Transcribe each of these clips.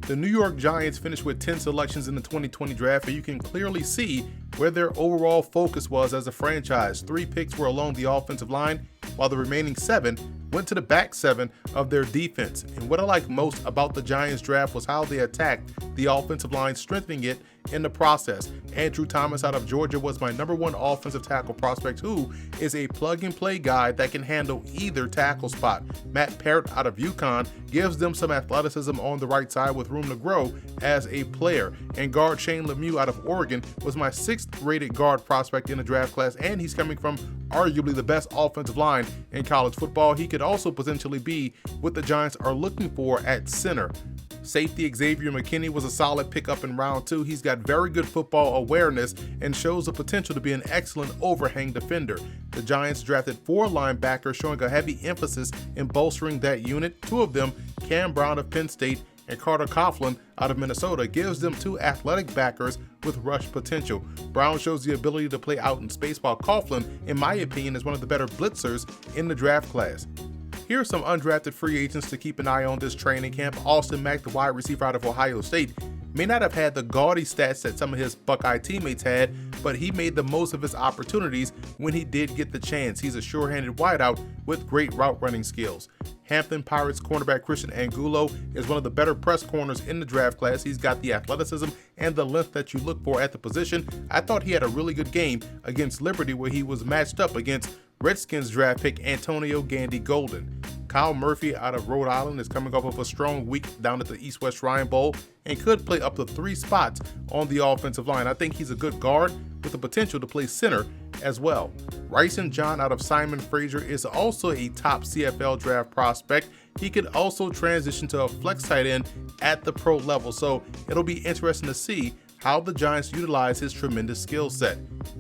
The New York Giants finished with 10 selections in the 2020 draft, and you can clearly see where their overall focus was as a franchise. 3 picks were along the offensive line, while the remaining 7 went to the back 7 of their defense. And what I like most about the Giants draft was how they attacked the offensive line, strengthening it in the process. Andrew Thomas out of Georgia was my #1 offensive tackle prospect, who is a plug-and-play guy that can handle either tackle spot. Matt Parrott out of UConn gives them some athleticism on the right side with room to grow as a player. And guard Shane Lemieux out of Oregon was my 6th rated guard prospect in the draft class, and he's coming from arguably the best offensive line in college football. He could also potentially be what the Giants are looking for at center. Safety XAVIER McKinney was a solid pickup in round 2. He's got very good football awareness and shows the potential to be an excellent overhang defender. The Giants drafted 4 linebackers, showing a heavy emphasis in bolstering that unit. 2 of them, Cam Brown of Penn State and Carter Coughlin out of Minnesota, gives them 2 athletic backers with rush potential. Brown shows the ability to play out in space, while Coughlin, in my opinion, is one of the better blitzers in the draft class. Here are some undrafted free agents to keep an eye on this training camp. Austin Mack, the wide receiver out of Ohio State, may not have had the gaudy stats that some of his Buckeye teammates had, but he made the most of his opportunities when he did get the chance. He's a sure-handed wideout with great route running skills. Hampton Pirates cornerback Christian Angulo is one of the better press corners in the draft class. He's got the athleticism and the length that you look for at the position. I thought he had a really good game against Liberty, where he was matched up against Redskins draft pick Antonio Gandy Golden. Kyle Murphy out of Rhode Island is coming off of a strong week down at the East-West Shrine Bowl and could play up to 3 spots on the offensive line. I think he's a good guard with the potential to play center as well. RYSEN John out of Simon Fraser is also a top CFL draft prospect. He could also transition to a flex tight end at the pro level, so it'll be interesting to see how the Giants utilize his tremendous skill set.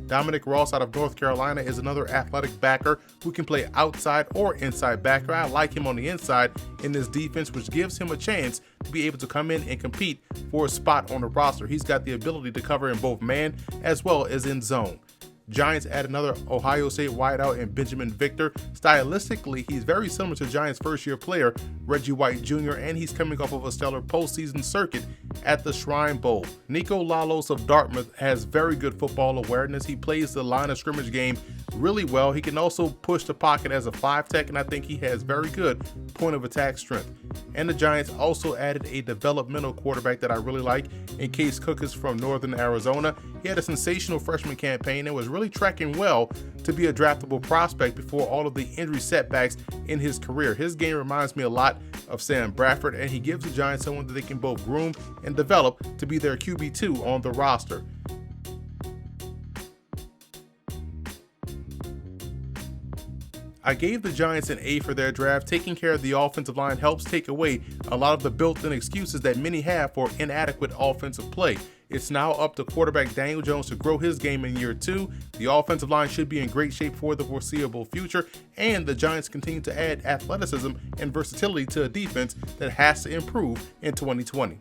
Dominique Ross out of North Carolina is another athletic backer who can play outside or inside backer. I like him on the inside in this defense, which gives him a chance to be able to come in and compete for a spot on the roster. He's got the ability to cover in both man as well as in zone. Giants add another Ohio State wideout in Benjamin Victor. Stylistically, he's very similar to Giants' first-year player, Reggie White Jr., and he's coming off of a stellar postseason circuit at the Shrine Bowl. Nico Lalos of Dartmouth has very good football awareness. He plays the line of scrimmage game really well. He can also push the pocket as a 5-tech, and I think he has very good point of attack strength. And the Giants also added a developmental quarterback that I really like in Case COOKUS from Northern Arizona. He had a sensational freshman campaign and was really tracking well to be a draftable prospect before all of the injury setbacks in his career. His game reminds me a lot of Sam Bradford, and he gives the Giants someone that they can both groom and develop to be their QB2 on the roster. I gave the Giants an A for their draft. Taking care of the offensive line helps take away a lot of the built-in excuses that many have for inadequate offensive play. It's now up to quarterback Daniel Jones to grow his game in year 2. The offensive line should be in great shape for the foreseeable future, and the Giants continue to add athleticism and versatility to a defense that has to improve in 2020.